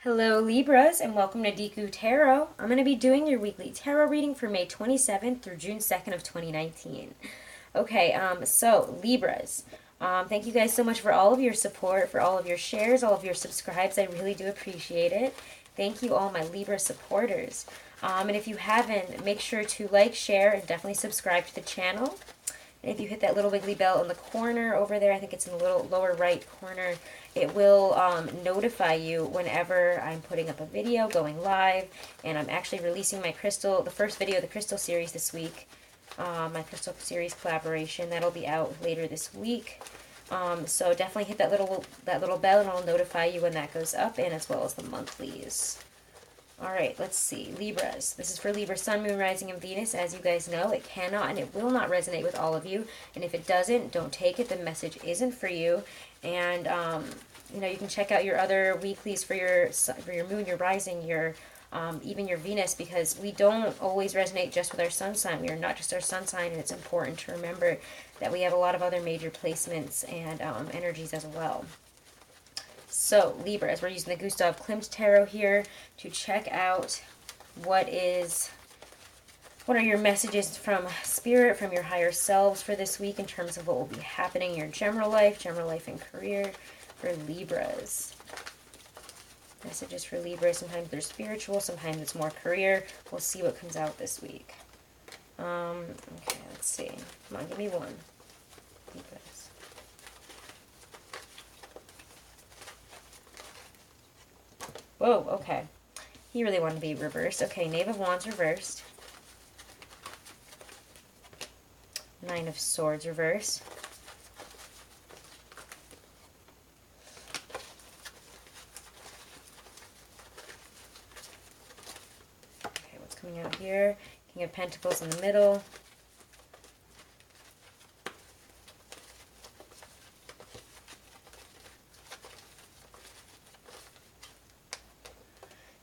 Hello Libras and welcome to Deku Tarot. I'm going to be doing your weekly tarot reading for May 27th through June 2nd of 2019. Okay, so Libras, thank you guys so much for all of your support, for all of your shares, all of your subscribes. I really do appreciate it. Thank you all my Libra supporters. And if you haven't, make sure to like, share, and definitely subscribe to the channel. And if you hit that little wiggly bell in the corner over there, I think it's in the little lower right corner, it will notify you whenever I'm putting up a video, going live, and I'm actually releasing my crystal, the first video of the crystal series this week, my crystal series collaboration. That'll be out later this week. So definitely hit that little bell and it'll notify you when that goes up, and as well as the monthlies. All right, let's see. Libras. This is for Libra, Sun, Moon, Rising, and Venus. As you guys know, it cannot and it will not resonate with all of you. And if it doesn't, don't take it. The message isn't for you. And, you can check out your other weeklies for your Moon, your Rising, your even your Venus, because we don't always resonate just with our Sun sign. We are not just our Sun sign, and it's important to remember that we have a lot of other major placements and energies as well. So, Libras, we're using the Gustav Klimt Tarot here to check out what are your messages from Spirit, from your higher selves for this week in terms of what will be happening in your general life and career for Libras. Messages for Libras, sometimes they're spiritual, sometimes it's more career. We'll see what comes out this week. Okay, let's see. Come on, give me one. Libras. Whoa, okay. He really wanted to be reversed. Okay, Knave of Wands reversed. Nine of Swords reversed. Okay, what's coming out here? King of Pentacles in the middle.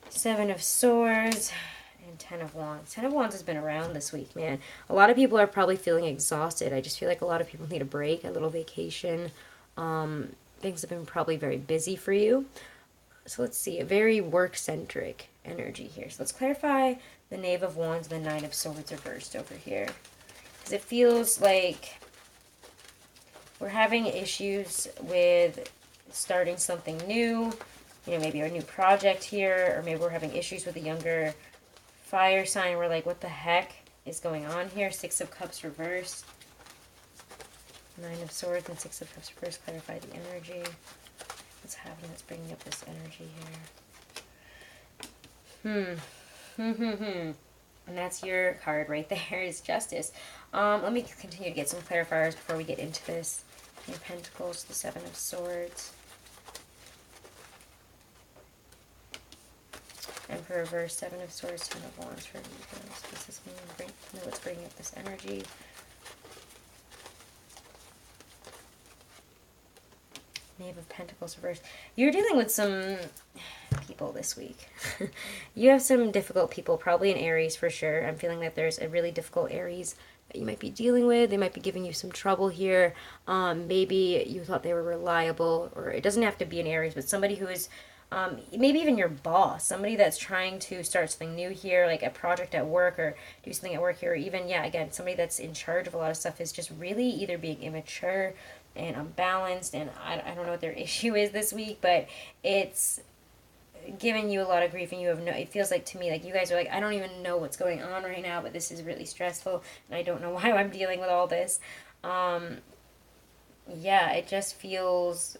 Seven of Swords and Ten of Wands. Ten of Wands has been around this week, man. A lot of people are probably feeling exhausted. I just feel like a lot of people need a break, a little vacation. Things have been probably very busy for you. So let's see, a very work-centric energy here. So let's clarify the Knave of Wands and the Nine of Swords reversed over here. Because it feels like we're having issues with starting something new. Maybe a new project here, or maybe we're having issues with a younger fire sign. We're like, what the heck is going on here? Six of Cups reversed. Nine of Swords and Six of Cups reversed. Clarify the energy. What's happening that's bringing up this energy here? And that's your card right there, is Justice. Let me continue to get some clarifiers before we get into this. King of Pentacles, the Seven of Swords. Emperor reverse, Seven of Swords, Ten of Wands for Libras. This is what's bringing up this energy. Knave of Pentacles reversed. You're dealing with some people this week. You have some difficult people, probably in Aries for sure. I'm feeling that there's a really difficult Aries that you might be dealing with. They might be giving you some trouble here. Maybe you thought they were reliable, or it doesn't have to be an Aries, but somebody who is maybe even your boss, somebody that's trying to start something new here, like a project at work or do something at work here, or even, again, somebody that's in charge of a lot of stuff is just really either being immature and unbalanced, and I don't know what their issue is this week, but it's giving you a lot of grief, and it feels like to me like you guys are like, I don't even know what's going on right now, but this is really stressful, and I don't know why I'm dealing with all this. It just feels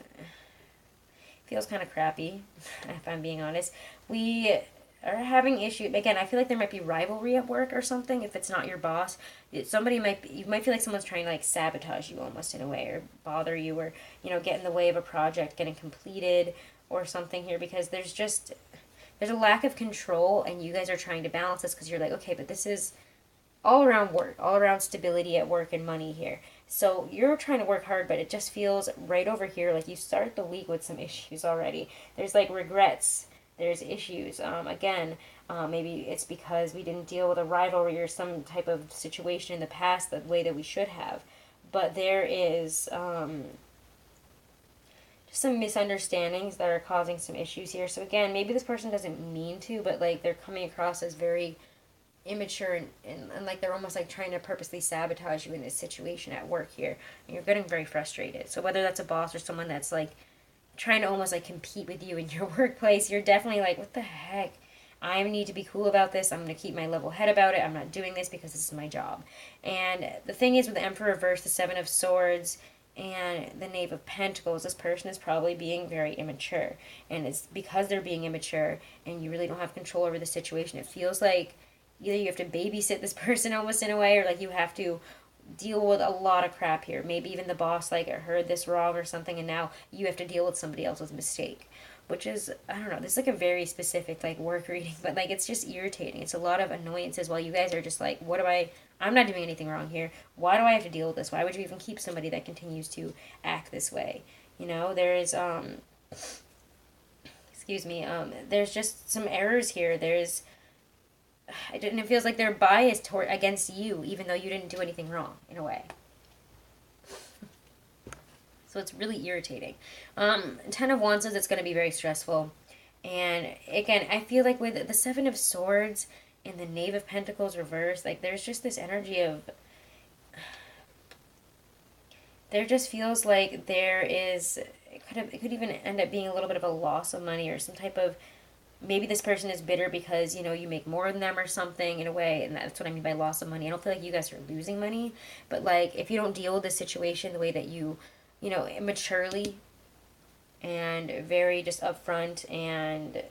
kind of crappy, if I'm being honest. We are having issues. Again, I feel like there might be rivalry at work or something. If it's not your boss, you might feel like someone's trying to like sabotage you almost in a way, or bother you, or get in the way of a project getting completed or something here, because there's a lack of control, and you guys are trying to balance this because you're like, okay, but this is all around work, all around stability at work and money here. So you're trying to work hard, but it just feels right over here like you start the week with some issues already. There's like regrets. There's issues. Maybe it's because we didn't deal with a rivalry or some type of situation in the past the way that we should have. But there is some misunderstandings that are causing some issues here. So again, maybe this person doesn't mean to, but like they're coming across as very immature and like they're almost like trying to purposely sabotage you in this situation at work here, and you're getting very frustrated. So whether that's a boss or someone that's like trying to almost like compete with you in your workplace, you're definitely like, what the heck, I need to be cool about this. I'm going to keep my level head about it. I'm not doing this because this is my job. And the thing is, with the Emperor reverse, the Seven of Swords, and the Knave of Pentacles, this person is probably being very immature. And it's because they're being immature and you really don't have control over the situation. It feels like either you have to babysit this person almost in a way, or like you have to deal with a lot of crap here. Maybe even the boss like heard this wrong or something, and now you have to deal with somebody else's mistake, which is, I don't know, this is like a very specific like work reading, but like it's just irritating. It's a lot of annoyances while you guys are just like, I'm not doing anything wrong here. Why do I have to deal with this? Why would you even keep somebody that continues to act this way? You know, there is there's just some errors here. It feels like they're biased against you, even though you didn't do anything wrong, in a way. So it's really irritating. Ten of Wands says it's going to be very stressful. And again, I feel like with the Seven of Swords and the Knave of Pentacles reversed, like there's just this energy of... There just feels like there is... It could even end up being a little bit of a loss of money or some type of... Maybe this person is bitter because, you know, you make more than them or something in a way, and that's what I mean by loss of money. I don't feel like you guys are losing money, but like if you don't deal with this situation the way that you know, maturely and very just upfront and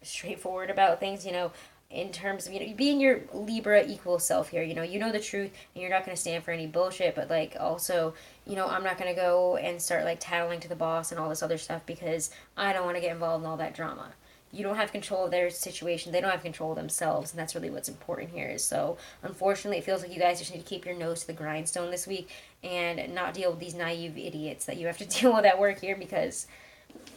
straightforward about things, you know, in terms of, you know, being your Libra equal self here, you know the truth and you're not going to stand for any bullshit, but like also, you know, I'm not going to go and start like tattling to the boss and all this other stuff because I don't want to get involved in all that drama. You don't have control of their situation. They don't have control of themselves, and that's really what's important here. So, unfortunately, it feels like you guys just need to keep your nose to the grindstone this week and not deal with these naive idiots that you have to deal with at work here because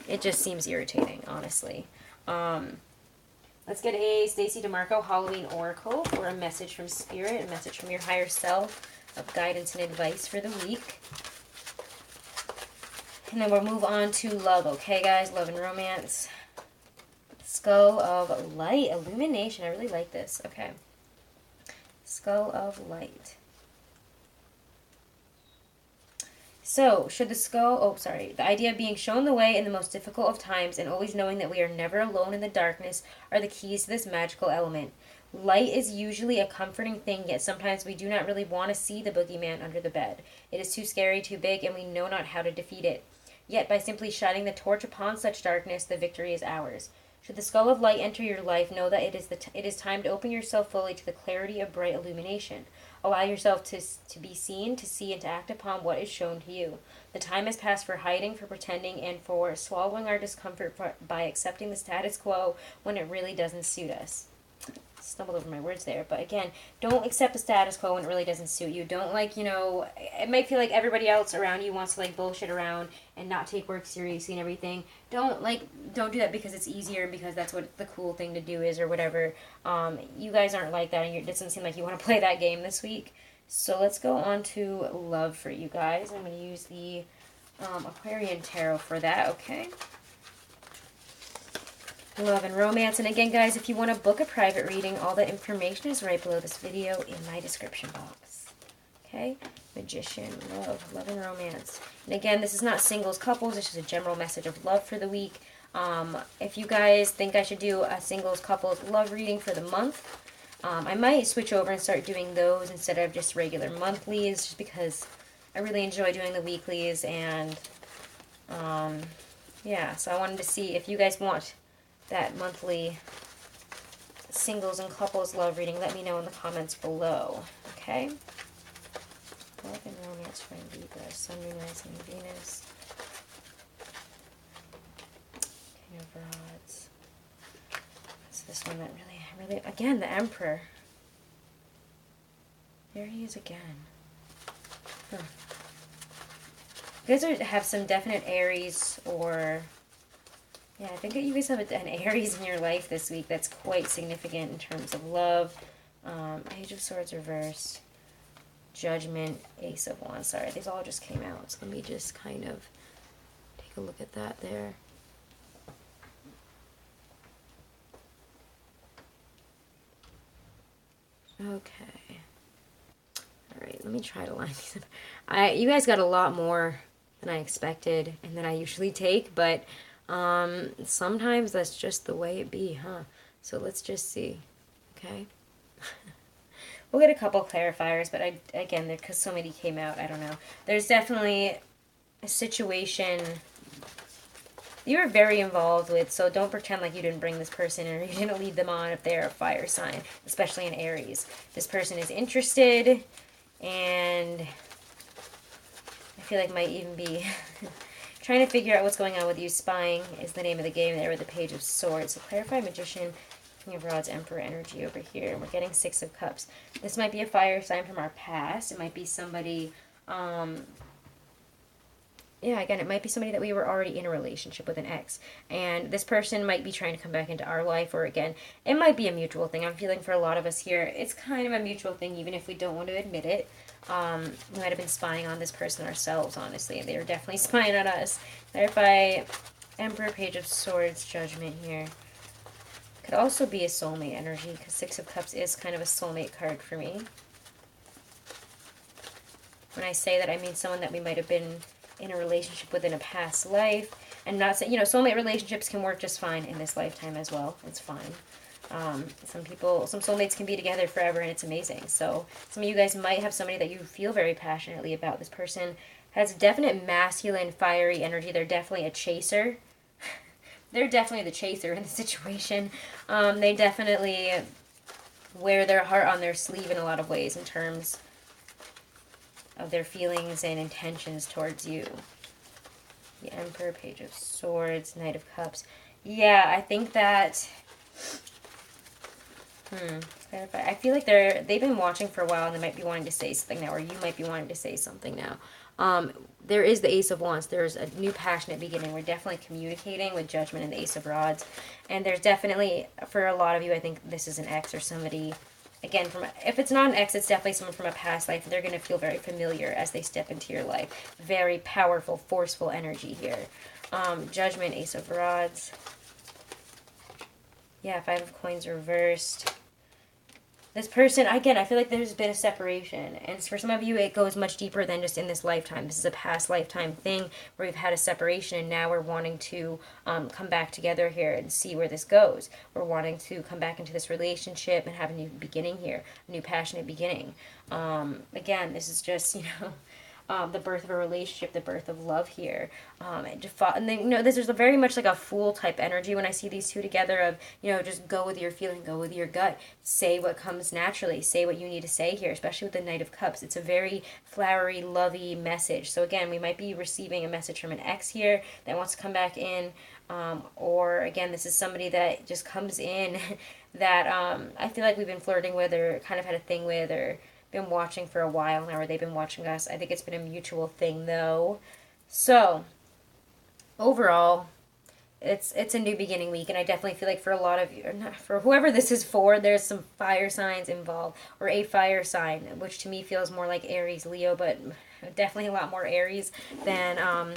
it just seems irritating, honestly. Let's get a Stacey DeMarco Halloween Oracle for a message from Spirit, a message from your higher self of guidance and advice for the week. And then we'll move on to love, okay, guys? Love and romance. Skull of Light, Illumination. I really like this. Okay. Skull of Light. So, should the the idea of being shown the way in the most difficult of times and always knowing that we are never alone in the darkness are the keys to this magical element. Light is usually a comforting thing, yet sometimes we do not really want to see the boogeyman under the bed. It is too scary, too big, and we know not how to defeat it. Yet, by simply shining the torch upon such darkness, the victory is ours. Should the skull of light enter your life, know that it is time to open yourself fully to the clarity of bright illumination. Allow yourself to be seen, to see, and to act upon what is shown to you. The time has passed for hiding, for pretending, and for swallowing our discomfort by accepting the status quo when it really doesn't suit us. Stumbled over my words there, but again, don't accept the status quo when it really doesn't suit you. Don't it might feel like everybody else around you wants to like bullshit around and not take work seriously and everything. Don't do that because it's easier and because that's what the cool thing to do is or whatever. You guys aren't like that, and it doesn't seem like you want to play that game this week. So let's go on to love for you guys. I'm going to use the Aquarian Tarot for that, okay? Love and romance. And again, guys, if you want to book a private reading, all that information is right below this video in my description box. Okay? Magician, love and romance. And again, this is not singles, couples. It's just a general message of love for the week. If you guys think I should do a singles, couples love reading for the month, I might switch over and start doing those instead of just regular monthlies, just because I really enjoy doing the weeklies. And yeah, so I wanted to see if you guys want that monthly singles and couples love reading. Let me know in the comments below. Okay? Love and romance for Libra, Sun, Moon, Rising, Venus. King of Rods. It's this one that really, again, the Emperor. There he is again. Huh. You guys have some definite Aries or... Yeah, I think that you guys have an Aries in your life this week that's quite significant in terms of love. Page of Swords reversed. Judgment. Ace of Wands. Sorry, these all just came out. So let me just kind of take a look at that there. Okay. All right, let me try to line these up. You guys got a lot more than I expected and than I usually take, but sometimes that's just the way it be, huh? So let's just see. Okay. We'll get a couple clarifiers, but again, because so many came out, I don't know. There's definitely a situation you were very involved with, so don't pretend like you didn't bring this person in or you didn't lead them on if they're a fire sign, especially in Aries. This person is interested, and I feel like might even be trying to figure out what's going on with you. Spying is the name of the game there with the Page of Swords. So clarify Magician, King of Rods, Emperor energy over here. And we're getting Six of Cups. This might be a fire sign from our past. It might be somebody... yeah, again, it might be somebody that we were already in a relationship with, an ex. And this person might be trying to come back into our life, or again, it might be a mutual thing. I'm feeling for a lot of us here, it's kind of a mutual thing, even if we don't want to admit it. We might have been spying on this person ourselves, honestly. They were definitely spying on us. Clarify Emperor, Page of Swords, Judgment here. Could also be a soulmate energy, because Six of Cups is kind of a soulmate card for me. When I say that, I mean someone that we might have been in a relationship within a past life, and not say, you know, soulmate relationships can work just fine in this lifetime as well. It's fine. Some soulmates can be together forever, and it's amazing. So some of you guys might have somebody that you feel very passionately about. This person has definite masculine, fiery energy. They're definitely a chaser. They're definitely the chaser in the situation. They definitely wear their heart on their sleeve in a lot of ways in terms of their feelings and intentions towards you. The Emperor, Page of Swords, Knight of Cups. Yeah, I think that... I feel like they've been watching for a while, and they might be wanting to say something now, or you might be wanting to say something now. There is the Ace of Wands. There's a new passionate beginning. We're definitely communicating with Judgment and the Ace of Rods. And there's definitely, for a lot of you, I think this is an ex or somebody... Again, if it's not an ex, it's definitely someone from a past life. They're going to feel very familiar as they step into your life. Very powerful, forceful energy here. Judgment, Ace of Rods. Yeah, Five of Coins reversed. This person, again, I feel like there's been a separation. And for some of you, it goes much deeper than just in this lifetime. This is a past lifetime thing where we've had a separation, and now we're wanting to come back together here and see where this goes. We're wanting to come back into this relationship and have a new beginning here, a new passionate beginning. Again, this is just, you know... the birth of a relationship, the birth of love here. And then, you know, this is very much like a Fool type energy when I see these two together of, you know, just go with your feeling, go with your gut. Say what comes naturally. Say what you need to say here, especially with the Knight of Cups. It's a very flowery, lovey message. So again, we might be receiving a message from an ex here that wants to come back in. Or again, this is somebody that just comes in that I feel like we've been flirting with or kind of had a thing with or been watching for a while now, or they've been watching us. I think it's been a mutual thing though. So overall, it's a new beginning week, and I definitely feel like for a lot of you, or not, for whoever this is for, there's some fire signs involved, or a fire sign, which to me feels more like Aries, Leo, but definitely a lot more Aries than I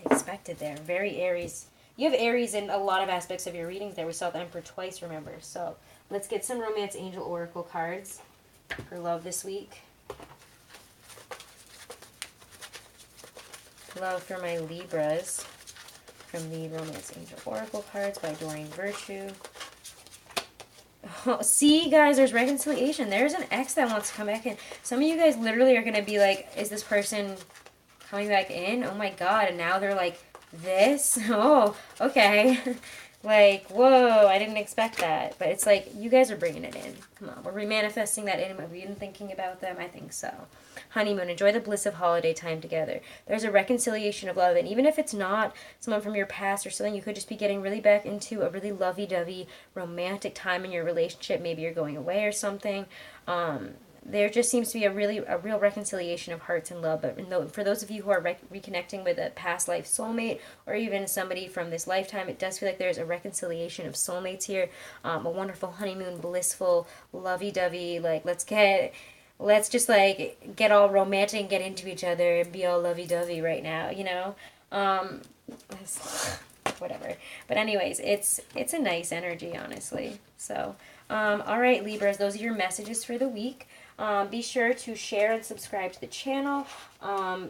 expected there. Very Aries. You have Aries in a lot of aspects of your readings there. We saw the Emperor twice, remember? So let's get some Romance Angel Oracle cards for love this week. Love for my Libras from the Romance Angel Oracle cards by Doreen Virtue. Oh, see, guys, there's reconciliation. There's an ex that wants to come back in. Some of you guys literally are going to be like, is this person coming back in? Oh my god. And now they're like, this? Oh, okay. Like, whoa, I didn't expect that. But it's like, you guys are bringing it in. Come on, we're remanifesting that in. Have we been thinking about them? I think so. Honeymoon, enjoy the bliss of holiday time together. There's a reconciliation of love. And even if it's not someone from your past or something, you could just be getting really back into a really lovey-dovey romantic time in your relationship. Maybe you're going away or something. There just seems to be a real reconciliation of hearts and love. But for those of you who are reconnecting with a past life soulmate or even somebody from this lifetime, it does feel like there's a reconciliation of soulmates here. A wonderful honeymoon, blissful, lovey-dovey, like let's just like get all romantic and get into each other and be all lovey-dovey right now, you know? Whatever. But anyways, it's a nice energy, honestly. So, all right, Libras, those are your messages for the week. Be sure to share and subscribe to the channel.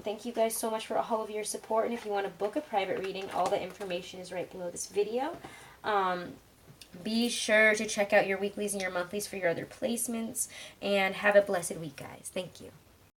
Thank you guys so much for all of your support. And if you want to book a private reading, all the information is right below this video. Be sure to check out your weeklies and your monthlies for your other placements. And have a blessed week, guys. Thank you.